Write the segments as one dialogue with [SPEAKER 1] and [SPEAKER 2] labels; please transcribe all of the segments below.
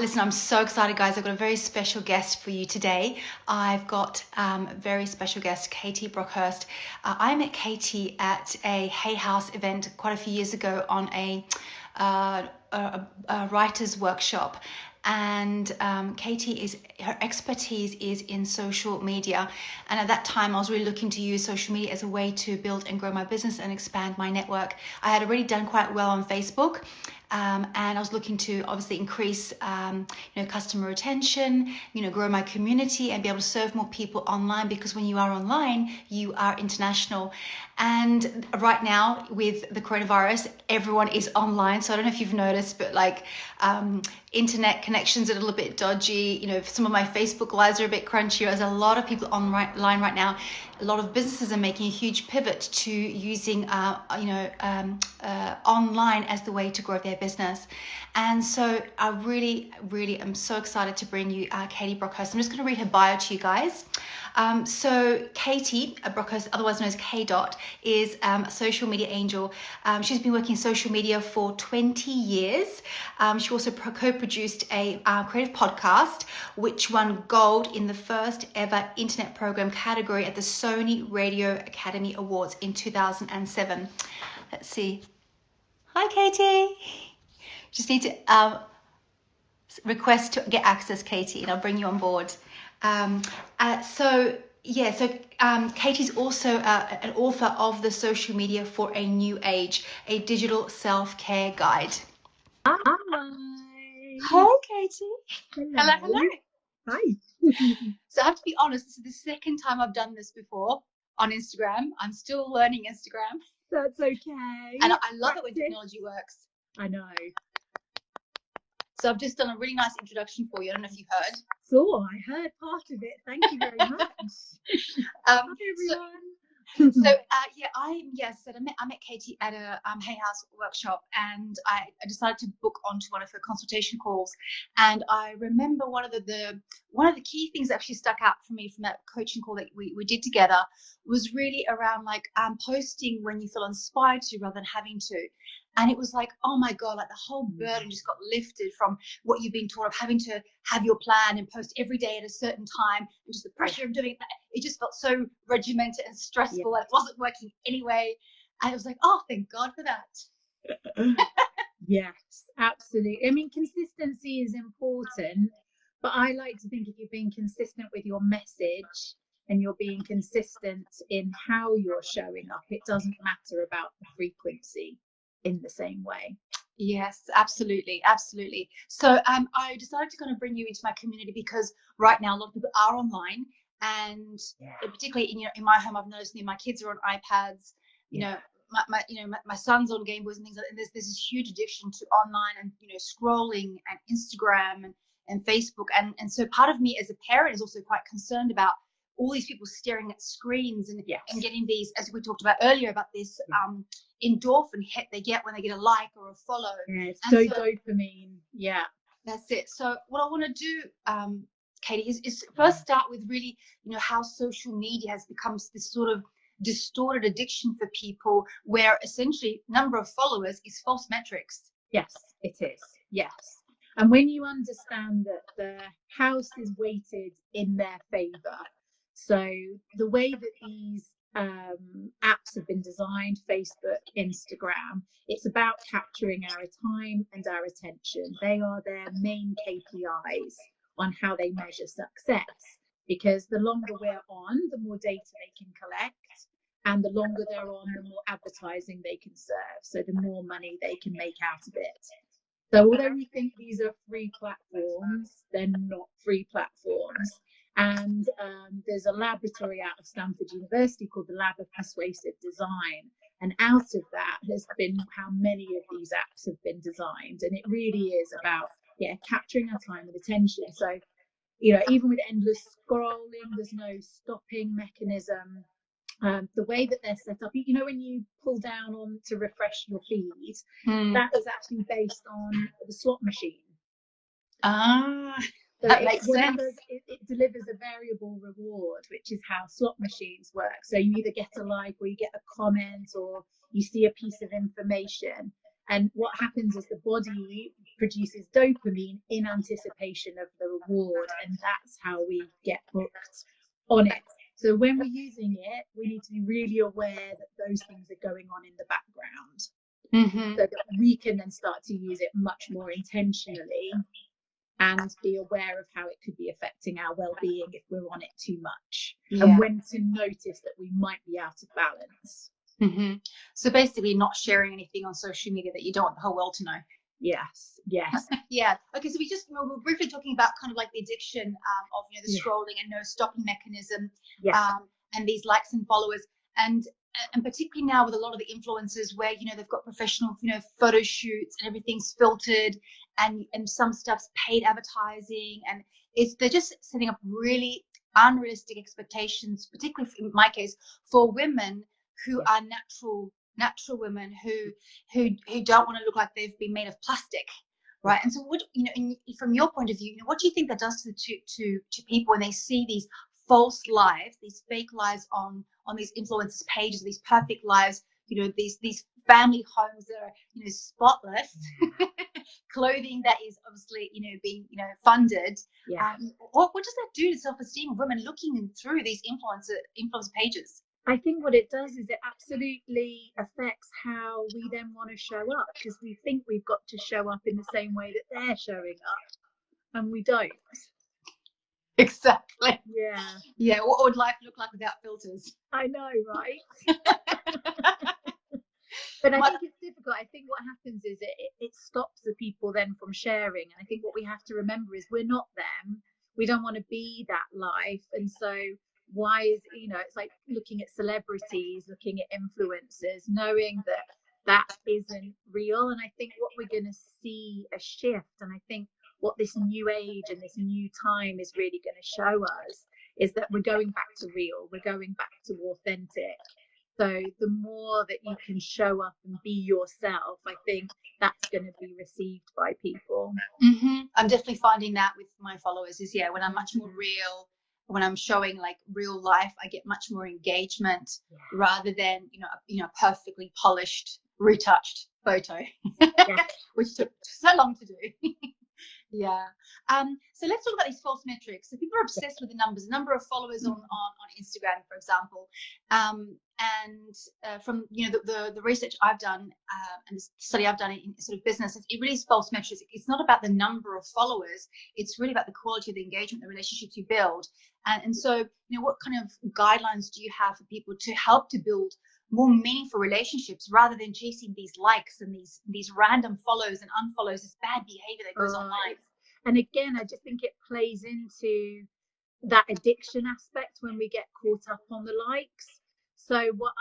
[SPEAKER 1] Listen, I'm so excited, guys. I've got a very special guest for you today. I've got a very special guest, Katie Brockhurt. I met Katie at a Hay House event quite a few years ago on a writer's workshop. And Katie, her expertise is in social media. And at that time, I was really looking to use social media as a way to build and grow my business and expand my network. I had already done quite well on Facebook. And I was looking to obviously increase, customer retention, grow my community and be able to serve more people online, because when you are online, you are international. And right now with the coronavirus, everyone is online. So I don't know if you've noticed, but internet connections are a little bit dodgy. Some of my Facebook lives are a bit crunchy. There's a lot of people online right now. A lot of businesses are making a huge pivot to using, online as the way to grow their business. And so I really, really am so excited to bring you Katie Brockhurst. I'm just going to read her bio to you guys. So Katie Brockhurst, otherwise known as K Dot, is a social media angel. She's been working in social media for 20 years. She also co-produced a creative podcast, which won gold in the first ever internet program category at the Sony Radio Academy Awards in 2007. Let's see. Hi, Katie. Just need to request to get access, Katie, and I'll bring you on board. Katie's also an author of The Social Media for a New Age, a digital self-care guide.
[SPEAKER 2] Hi.
[SPEAKER 1] Hi, Katie.
[SPEAKER 2] Hello. Hi.
[SPEAKER 1] So I have to be honest, this is the second time I've done this before on Instagram. I'm still learning Instagram.
[SPEAKER 2] That's okay.
[SPEAKER 1] And I love it when technology works.
[SPEAKER 2] I know.
[SPEAKER 1] So I've just done a really nice introduction for you. I don't know if you heard.
[SPEAKER 2] So I heard part of it. Thank you very much. Hi, everyone.
[SPEAKER 1] I met Katie at a Hay House workshop, and I decided to book onto one of her consultation calls. And I remember one of the key things that actually stuck out for me from that coaching call that we did together was really around posting when you feel inspired to rather than having to. And it was like, oh my God, like the whole burden just got lifted from what you've been taught of having to have your plan and post every day at a certain time, and just the pressure of doing that. It just felt so regimented and stressful, and it wasn't working anyway. And it was like, oh, thank God for that.
[SPEAKER 2] Yes, absolutely. I mean, consistency is important, but I like to think if you're being consistent with your message and you're being consistent in how you're showing up, it doesn't matter about the frequency in the same way.
[SPEAKER 1] Yes, absolutely. So I decided to kind of bring you into my community because right now a lot of people are online, and particularly in my home, I've noticed my kids are on iPads. My son's on Game Boys and things like that. And there's this huge addiction to online and scrolling and Instagram and Facebook, and so part of me as a parent is also quite concerned about all these people staring at screens and getting these, as we talked about earlier, about this endorphin hit they get when they get a like or a follow.
[SPEAKER 2] Yeah, it's so dopamine. Yeah,
[SPEAKER 1] that's it. So what I want to do, Katie, is first start with really, how social media has become this sort of distorted addiction for people, where essentially number of followers is false metrics.
[SPEAKER 2] Yes, it is. Yes. And when you understand that the house is weighted in their favor, so the way that these apps have been designed, Facebook, Instagram, it's about capturing our time and our attention. They are their main KPIs on how they measure success, because the longer we're on, the more data they can collect, and the longer they're on, the more advertising they can serve, so the more money they can make out of it. So although we think these are free platforms, they're not free platforms. And there's a laboratory out of Stanford University called the Lab of Persuasive Design. And out of that has been how many of these apps have been designed. And it really is about, capturing our time and attention. So, even with endless scrolling, there's no stopping mechanism. The way that they're set up, when you pull down on to refresh your feed, that is actually based on the slot machine. So
[SPEAKER 1] that makes sense.
[SPEAKER 2] It delivers a variable reward, which is how slot machines work. So you either get a like, or you get a comment, or you see a piece of information, And what happens is the body produces dopamine in anticipation of the reward, and that's how we get hooked on it. So when we're using it, we need to be really aware that those things are going on in the background, so that we can then start to use it much more intentionally and be aware of how it could be affecting our well-being if we're on it too much, and when to notice that we might be out of balance.
[SPEAKER 1] So basically not sharing anything on social media that you don't want the whole world to know.
[SPEAKER 2] Yes.
[SPEAKER 1] Yeah. Okay, so we're briefly talking about kind of like the addiction of the scrolling and no stopping mechanism, and these likes and followers, and particularly now with a lot of the influencers where they've got professional photo shoots and everything's filtered, and some stuff's paid advertising, and they're just setting up really unrealistic expectations, particularly in my case for women who are natural women who don't want to look like they've been made of plastic, right? And so what from your point of view, what do you think that does to people when they see these false lives, these fake lives on these influencers pages, these perfect lives, these family homes that are spotless, clothing that is obviously being funded. What does that do to self-esteem of women looking through these influencer pages?
[SPEAKER 2] I think what it does is it absolutely affects how we then want to show up, because we think we've got to show up in the same way that they're showing up, and we don't.
[SPEAKER 1] Exactly.
[SPEAKER 2] Yeah.
[SPEAKER 1] What would life look like without filters?
[SPEAKER 2] I know, right? But I think it's difficult. I think what happens is it stops the people then from sharing. And I think what we have to remember is we're not them. We don't want to be that life. And so why is, it's like looking at celebrities, looking at influencers, knowing that isn't real. And I think what we're going to see a shift, and I think what this new age and this new time is really going to show us, is that we're going back to real, we're going back to authentic. So the more that you can show up and be yourself, I think that's going to be received by people.
[SPEAKER 1] I'm definitely finding that with my followers is when I'm much more real, when I'm showing like real life, I get much more engagement rather than perfectly polished, retouched photo, which took so long to do. So let's talk about these false metrics. So people are obsessed with the numbers, the number of followers on Instagram, for example, and from the research I've done and the study I've done in sort of business, it really is false metrics. It's not about the number of followers, it's really about the quality of the engagement, the relationships you build. And so what kind of guidelines do you have for people to help to build more meaningful relationships rather than chasing these likes and these random follows and unfollows, this bad behavior that goes online?
[SPEAKER 2] And again, I just think it plays into that addiction aspect when we get caught up on the likes. So what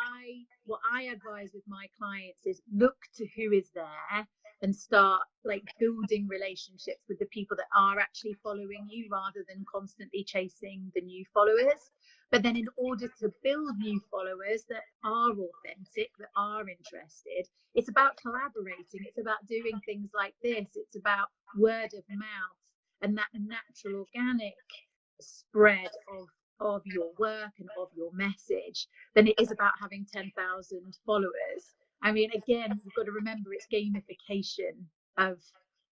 [SPEAKER 2] I advise with my clients is look to who is there and start like building relationships with the people that are actually following you rather than constantly chasing the new followers. But then in order to build new followers that are authentic, that are interested, it's about collaborating. It's about doing things like this. It's about word of mouth and that natural, organic spread of your work and of your message than it is about having 10,000 followers. I mean, again, you've got to remember it's gamification of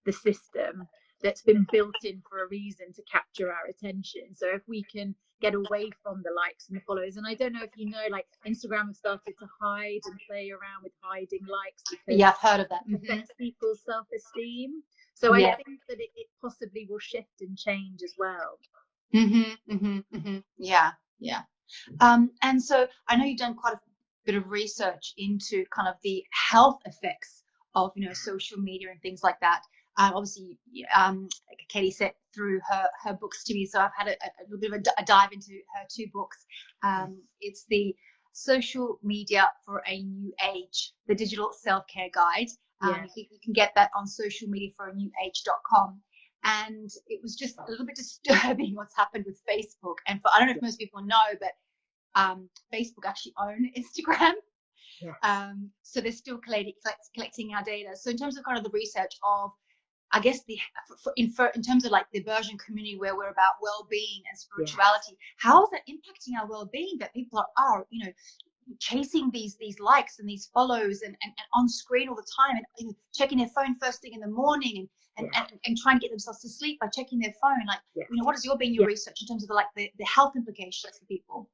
[SPEAKER 2] the system that's been built in for a reason to capture our attention. So if we can get away from the likes and the followers, and I don't know if you know, like Instagram has started to hide and play around with hiding likes because
[SPEAKER 1] I've heard of that.
[SPEAKER 2] It affects people's self-esteem. So I think that it possibly will shift and change as well. And so I know you've done quite a bit of research into kind of the health effects of social media and things like that. Obviously, Katie sent through her books to me, so I've had a little bit of a dive into her 2 books. It's the Social Media for a New Age, the Digital Self-Care Guide. You can get that on socialmediaforanewage.com. And it was just a little bit disturbing what's happened with Facebook. And I don't know if most people know, but Facebook actually own Instagram. So they're still collecting our data. So in terms of kind of the research of, I guess, in terms of like the version community where we're about well-being and spirituality, how is that impacting our well-being that people are
[SPEAKER 1] chasing these likes and these follows and on screen all the time, and checking their phone first thing in the morning, and trying to get themselves to sleep by checking their phone. Like, what has been your research in terms of the health implications for people?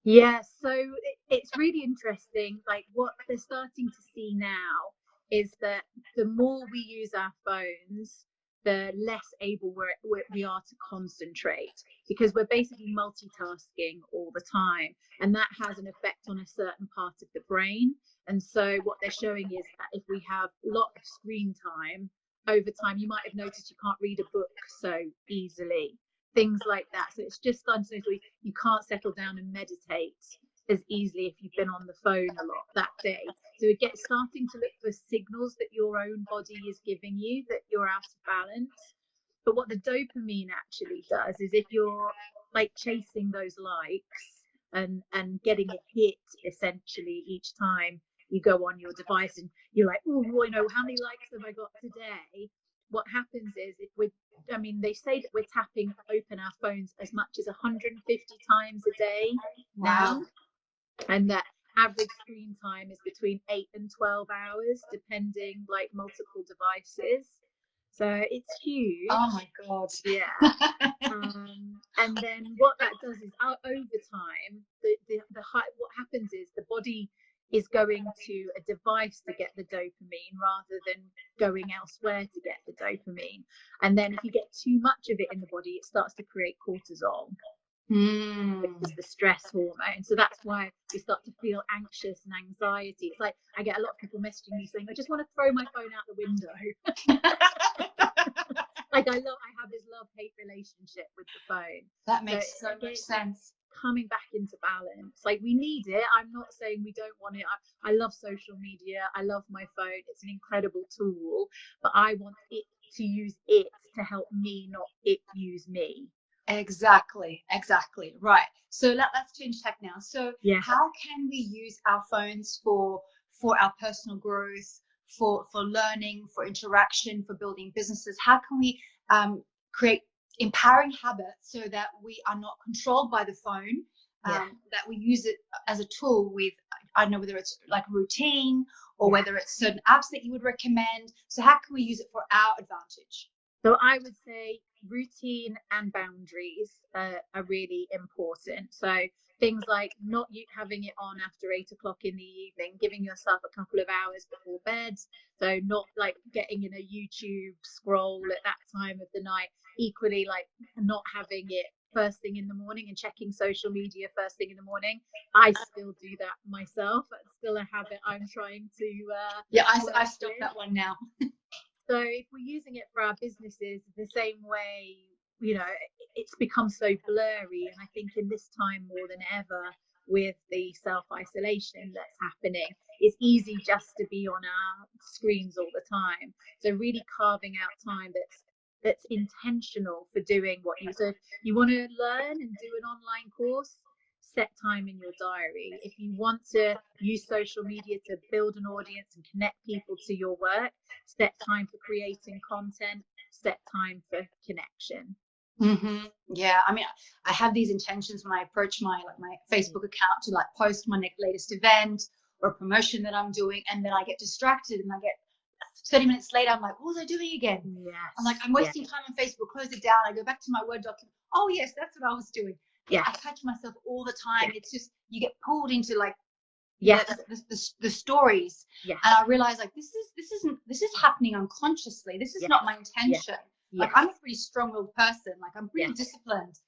[SPEAKER 2] Yeah, so it's really interesting. Like, what they're starting to see now is that the more we use our phones, the less able we are to concentrate, because we're basically multitasking all the time, and that has an effect on a certain part of the brain. And so what they're showing is that if we have a lot of screen time over time, you might have noticed you can't read a book so easily, things like that. So it's just starting to notice you can't settle down and meditate as easily if you've been on the phone a lot that day. So it gets starting to look for signals that your own body is giving you that you're out of balance. But what the dopamine actually does is, if you're like chasing those likes and getting a hit essentially each time you go on your device, and you're like, oh, how many likes have I got today? What happens is, they say that we're tapping open our phones as much as 150 times a day now, and that average screen time is between 8 and 12 hours, depending, like, multiple devices. So it's huge.
[SPEAKER 1] Oh my God.
[SPEAKER 2] Yeah. And then what that does is, over time, what happens is the body is going to a device to get the dopamine rather than going elsewhere to get the dopamine. And then if you get too much of it in the body, it starts to create cortisol, which is the stress hormone. So that's why you start to feel anxious and anxiety. It's like, I get a lot of people messaging me saying, I just want to throw my phone out the window. Like, I have this love-hate relationship with the phone.
[SPEAKER 1] That makes so much sense.
[SPEAKER 2] Coming back into balance. Like, we need it. I'm not saying we don't want it. I love social media. I love my phone. It's an incredible tool, but I want it to use it to help me, not it use me.
[SPEAKER 1] Exactly. Right. So let's change tack now. So how can we use our phones for our personal growth, for learning, for interaction, for building businesses? How can we create empowering habits so that we are not controlled by the phone, that we use it as a tool with, I don't know, whether it's like routine or whether it's certain apps that you would recommend. So how can we use it for our advantage?
[SPEAKER 2] So I would say routine and boundaries are really important. So things like not having it on after 8 o'clock in the evening, giving yourself a couple of hours before bed. So not like getting in a YouTube scroll at that time of the night. Equally, like not having it first thing in the morning and checking social media first thing in the morning. I still do that myself. It's still a habit I'm trying to
[SPEAKER 1] I stopped that one now.
[SPEAKER 2] So if we're using it for our businesses the same way, it's become so blurry. And I think in this time more than ever, with the self-isolation that's happening, it's easy just to be on our screens all the time. So really carving out time that's intentional for doing what so if you want to learn and do an online course, set time in your diary. If you want to use social media to build an audience and connect people to your work, set time for creating content, set time for connection.
[SPEAKER 1] Mm-hmm. Yeah, I mean, I have these intentions when I approach my Facebook account to like post my latest event or a promotion that I'm doing, and then I get distracted and I get 30 minutes later, I'm like, what was I doing again?
[SPEAKER 2] Yes.
[SPEAKER 1] I'm like, I'm wasting time on Facebook, close it down. I go back to my Word document. Oh yes, that's what I was doing. Yeah, I catch myself all the time. It's just, you get pulled into like the stories. And I realize like this is happening unconsciously. This is not my intention. Like, I'm a pretty strong-willed person. Like, I'm pretty disciplined,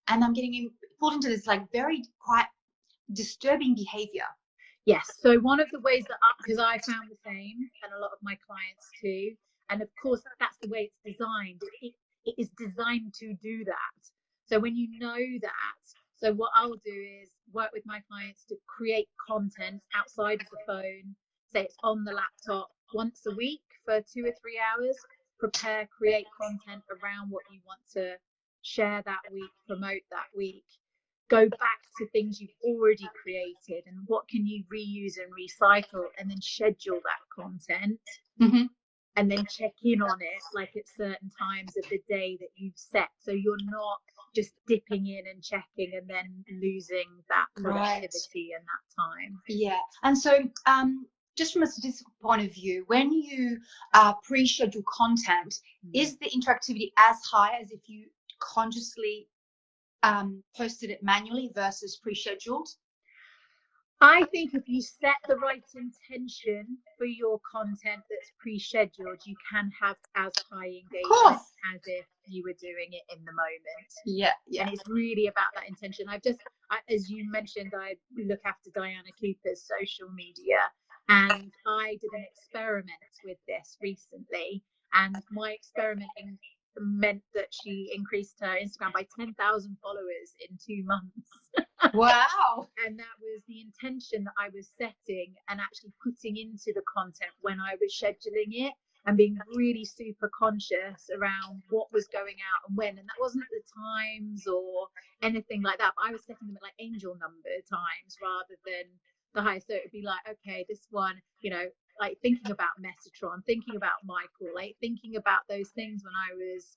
[SPEAKER 1] and I'm getting pulled into this like very quite disturbing behavior.
[SPEAKER 2] Yes. So one of the ways that, because I found the same, and a lot of my clients too, and of course that's the way it's designed. It is designed to do that. So when you know that, so what I'll do is work with my clients to create content outside of the phone. Say it's on the laptop once a week for 2 or 3 hours. Create content around what you want to share that week, promote that week. Go back to things you've already created and what can you reuse and recycle, and then schedule that content.
[SPEAKER 1] Mm-hmm.
[SPEAKER 2] and then check in on it like at certain times of the day that you've set, so you're not just dipping in and checking and then losing that productivity and that time.
[SPEAKER 1] Yeah. And so just from a statistical point of view, when you pre-schedule content, is the interactivity as high as if you consciously posted it manually versus pre-scheduled?
[SPEAKER 2] I think if you set the right intention for your content that's pre-scheduled, you can have as high engagement as if you were doing it in the moment.
[SPEAKER 1] Yeah.
[SPEAKER 2] And it's really about that intention. As you mentioned, I look after Diana Cooper's social media, and I did an experiment with this recently, and my experimenting meant that she increased her Instagram by 10,000 followers in 2 months.
[SPEAKER 1] Wow.
[SPEAKER 2] And that was the intention that I was setting and actually putting into the content when I was scheduling it, and being really super conscious around what was going out and when. And that wasn't the times or anything like that, but I was setting them at like angel number times rather than the high. So it would be like, okay, this one, you know, like thinking about Metatron, thinking about Michael, like thinking about those things when I was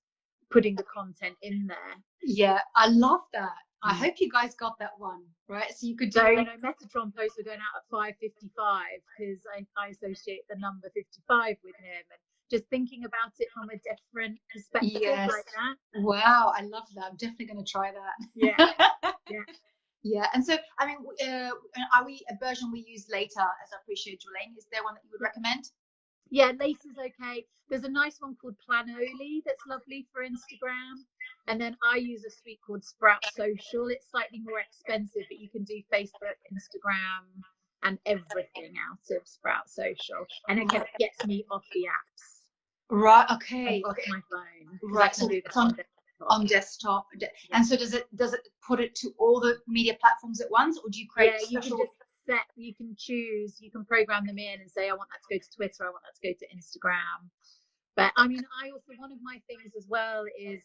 [SPEAKER 2] putting the content in there.
[SPEAKER 1] Yeah, I love that. I hope you guys got that one, right? So you could do,
[SPEAKER 2] you know, Metatron posts were going out at 5:55 because I associate the number 55 with him, and just thinking about it from a different perspective like that.
[SPEAKER 1] Wow, I love that. I'm definitely going to try that.
[SPEAKER 2] Yeah.
[SPEAKER 1] Yeah. And so, I mean, are we a version we use later as our pre-scheduling? Is there one that you would recommend?
[SPEAKER 2] Yeah, Lace's okay. There's a nice one called Planoli that's lovely for Instagram. And then I use a suite called Sprout Social. It's slightly more expensive, but you can do Facebook, Instagram, and everything out of Sprout Social. And it gets me off the apps.
[SPEAKER 1] Right. Okay.
[SPEAKER 2] Off my phone.
[SPEAKER 1] Right. So it's on desktop. Yeah. And so does it put it to all the media platforms at once, or do you create special?
[SPEAKER 2] You can choose, you can program them in and say, I want that to go to Twitter, I want that to go to Instagram. But I mean, one of my things as well is,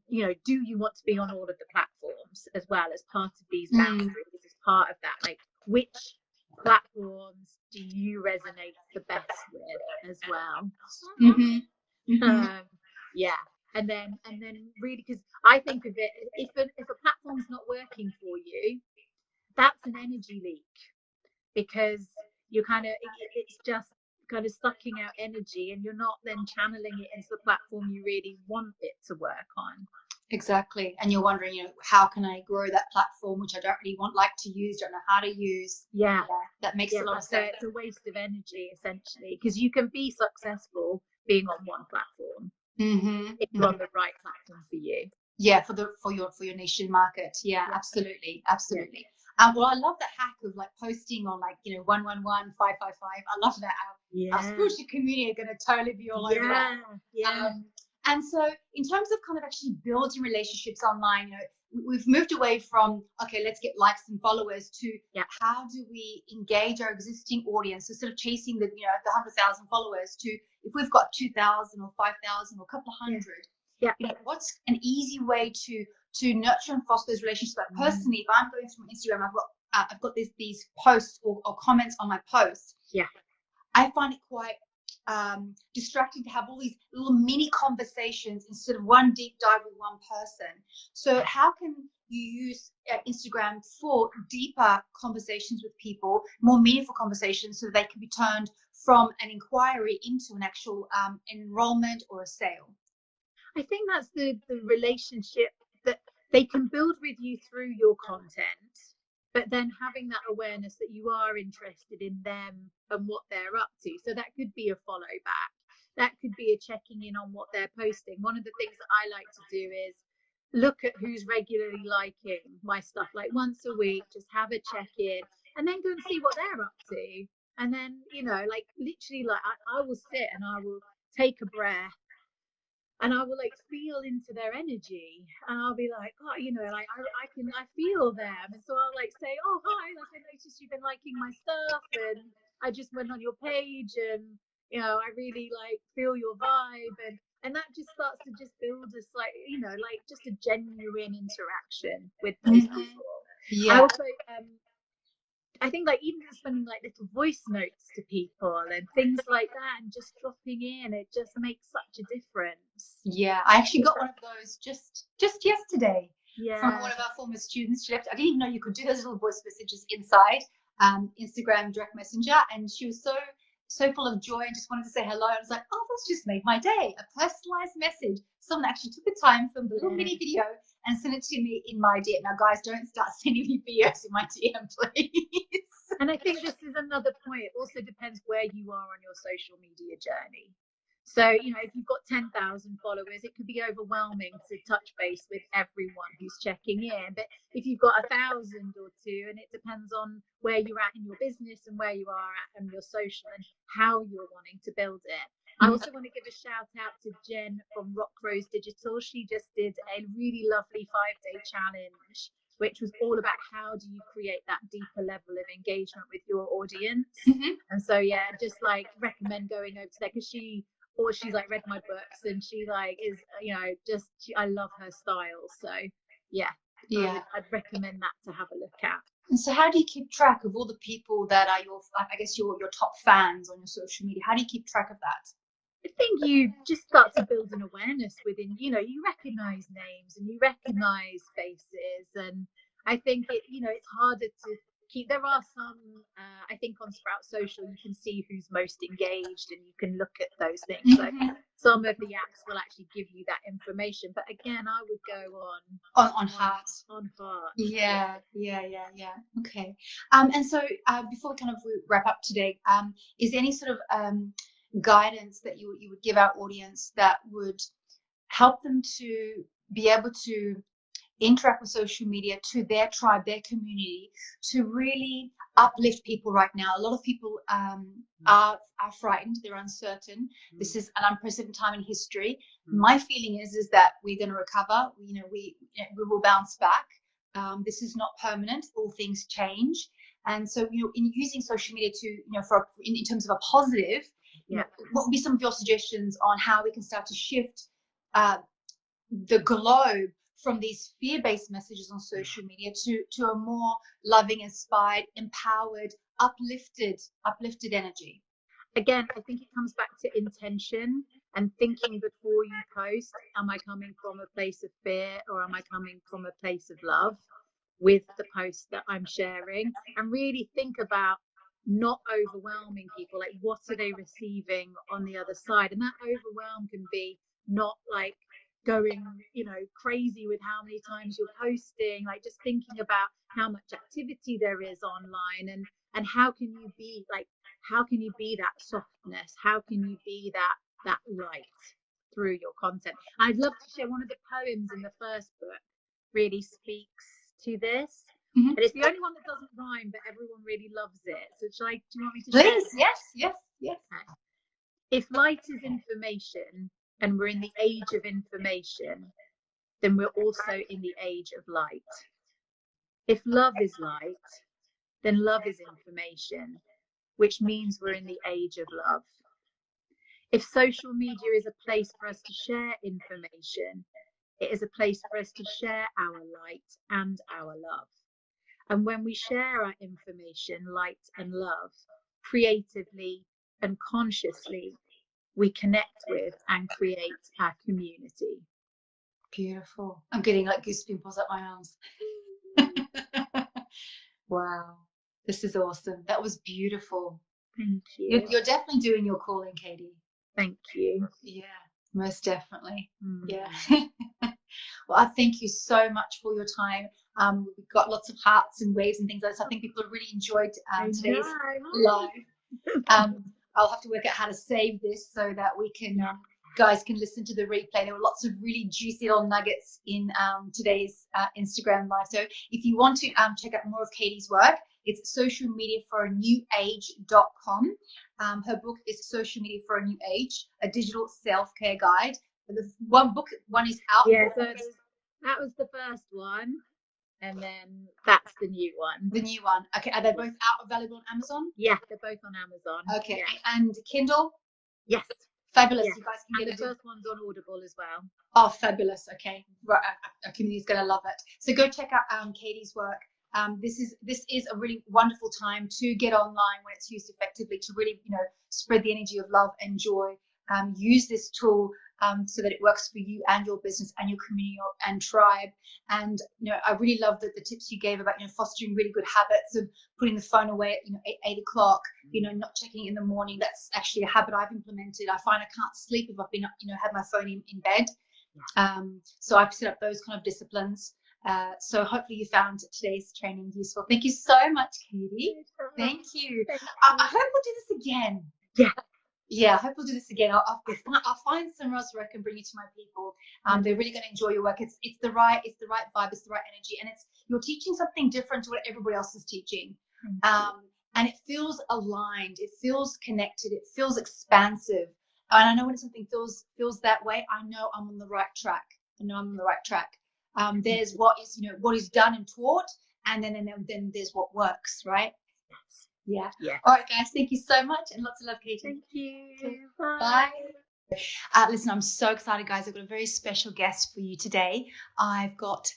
[SPEAKER 2] you know, do you want to be on all of the platforms as well as part of these boundaries, as part of that? Like, which platforms do you resonate the best with as well? Yeah. And then really, because I think of it, if a platform's not working for you, that's an energy leak, because you're it's just kind of sucking out energy, and you're not then channeling it into the platform you really want it to work on.
[SPEAKER 1] Exactly. And you're wondering, you know, how can I grow that platform, which I don't really like to use, don't know how to use.
[SPEAKER 2] Yeah.
[SPEAKER 1] That makes a lot of sense.
[SPEAKER 2] It's a waste of energy, essentially, because you can be successful being on one platform if you're on the right platform for you.
[SPEAKER 1] Yeah, for your niche market. Yeah, absolutely. Absolutely. Well, I love that hack of like posting on, like, you know, 111 555. I love that. Our spiritual community are going to totally be all over that. And so in terms of kind of actually building relationships online, you know, we've moved away from, okay, let's get likes and followers, to how do we engage our existing audience instead of chasing the 100,000 followers, to if we've got 2,000 or 5,000 or a couple of hundred, you know, what's an easy way to nurture and foster those relationships? But personally, if I'm going through Instagram, I've got these posts or comments on my posts.
[SPEAKER 2] Yeah,
[SPEAKER 1] I find it quite distracting to have all these little mini conversations instead of one deep dive with one person. So how can you use Instagram for deeper conversations with people, more meaningful conversations, so that they can be turned from an inquiry into an actual enrollment or a sale?
[SPEAKER 2] I think that's the relationship that they can build with you through your content, but then having that awareness that you are interested in them and what they're up to. So that could be a follow back. That could be a checking in on what they're posting. One of the things that I like to do is look at who's regularly liking my stuff, like once a week, just have a check in, and then go and see what they're up to. And then, you know, like literally, like I will sit and I will take a breath, and I will like feel into their energy, and I'll be like, oh, you know, like I feel them. And so I'll like say, oh, hi, like I noticed you've been liking my stuff, and I just went on your page, and, you know, I really like feel your vibe. And that just starts to just build us, like, you know, like just a genuine interaction with those people.
[SPEAKER 1] Yeah.
[SPEAKER 2] I also I think like even just sending like little voice notes to people and things like that, and just dropping in, it just makes such a difference.
[SPEAKER 1] Yeah, I actually got one of those just yesterday from
[SPEAKER 2] Yeah.
[SPEAKER 1] one of our former students. She left. I didn't even know you could do those little voice messages inside Instagram direct messenger, and she was so full of joy and just wanted to say hello. I was like, oh, that's just made my day. A personalized message. Someone actually took the time, filmed a little mini video, and sent it to me in my DM. Now, guys, don't start sending me videos in my DM, please.
[SPEAKER 2] And I think this is another point. It also depends where you are on your social media journey. So, you know, if you've got 10,000 followers, it could be overwhelming to touch base with everyone who's checking in. But if you've got 1,000 or two, and it depends on where you're at in your business and where you are at in your social and how you're wanting to build it. I also want to give a shout out to Jen from Rockrose Digital. She just did a really lovely 5-day challenge, which was all about how do you create that deeper level of engagement with your audience. And so, yeah, just like recommend going over to there, because she's like read my books, and she like is, you know, I love her style. So yeah, I'd recommend that to have a look at.
[SPEAKER 1] And so how do you keep track of all the people that are your top fans on your social media? How do you keep track of that?
[SPEAKER 2] I think you just start to build an awareness within, you know, you recognize names and you recognize faces, and I think it's harder to keep. There are some, I think on Sprout Social, you can see who's most engaged and you can look at those things. So some of the apps will actually give you that information. But again, I would go
[SPEAKER 1] on heart.
[SPEAKER 2] On heart.
[SPEAKER 1] Yeah. Okay. And so before we kind of wrap up today, is there any sort of guidance that you would give our audience that would help them to be able to interact with social media, to their tribe, their community, to really uplift people right now? A lot of people are frightened, they're uncertain. This is an unprecedented time in history. My feeling is that we're going to recover. We will bounce back. This is not permanent. All things change. And so, in using social media to, in terms of a positive, what would be some of your suggestions on how we can start to shift the globe from these fear-based messages on social media to a more loving, inspired, empowered, uplifted energy?
[SPEAKER 2] Again, I think it comes back to intention and thinking before you post. Am I coming from a place of fear, or am I coming from a place of love with the post that I'm sharing? And really think about not overwhelming people. Like, what are they receiving on the other side? And that overwhelm can be not like going, crazy with how many times you're posting, like just thinking about how much activity there is online, and how can you be that softness? How can you be that light through your content? I'd love to share one of the poems in the first book. Really speaks to this. And it's the only one that doesn't rhyme, but everyone really loves it. So do you want me to share?
[SPEAKER 1] Please, yes.
[SPEAKER 2] Okay. If light is information, and we're in the age of information, then we're also in the age of light. If love is light, then love is information, which means we're in the age of love. If social media is a place for us to share information, it is a place for us to share our light and our love. And when we share our information, light and love, creatively and consciously, we connect with and create our community.
[SPEAKER 1] Beautiful. I'm getting like goose pimples up my arms. Wow. This is awesome. That was beautiful.
[SPEAKER 2] Thank you.
[SPEAKER 1] You're definitely doing your calling, Katie.
[SPEAKER 2] Thank you.
[SPEAKER 1] Yeah, most definitely. Yeah. Well, I thank you so much for your time. We've got lots of hearts and waves and things like that. So I think people have really enjoyed today's live. I'll have to work out how to save this so that we can, guys can listen to the replay. There were lots of really juicy little nuggets in today's Instagram live. So if you want to check out more of Katie's work, it's socialmediaforanew.com. Her book is Social Media for a New Age, a digital self-care guide. The one is out.
[SPEAKER 2] Yeah, so that was the first one. And then that's the new one.
[SPEAKER 1] The new one. Okay. Are they both available on Amazon?
[SPEAKER 2] Yeah, they're both on Amazon.
[SPEAKER 1] Okay.
[SPEAKER 2] Yeah.
[SPEAKER 1] And Kindle?
[SPEAKER 2] Yes.
[SPEAKER 1] Fabulous.
[SPEAKER 2] Yes.
[SPEAKER 1] You guys can
[SPEAKER 2] get
[SPEAKER 1] it.
[SPEAKER 2] The first one's on Audible as well.
[SPEAKER 1] Oh, fabulous. Okay. Right. Our community is going to love it. So go check out Katie's work.
[SPEAKER 2] this is a really wonderful time to get online when it's used effectively, to really, spread the energy of love and joy. Use this tool so that it works for you and your business and your community and tribe. And I really love the tips you gave about fostering really good habits of putting the phone away at 8 o'clock, not checking in the morning. That's actually a habit I've implemented. I find I can't sleep if I've been had my phone in bed. So I've set up those kind of disciplines. So hopefully you found today's training useful. Thank you so much, Katie. Thank you. I hope we'll do this again. Yeah, I hope we'll do this again. I'll find somewhere else where I can bring you to my people. They're really going to enjoy your work. It's the right vibe, it's the right energy, and you're teaching something different to what everybody else is teaching. And it feels aligned, it feels connected, it feels expansive. And I know when something feels that way, I know I'm on the right track. There's what is done and taught, and then there's what works, right? Yeah. All right, guys. Thank you so much, and lots of love, Katie.
[SPEAKER 3] Thank you.
[SPEAKER 2] Bye. Listen, I'm so excited, guys. I've got a very special guest for you today. I've got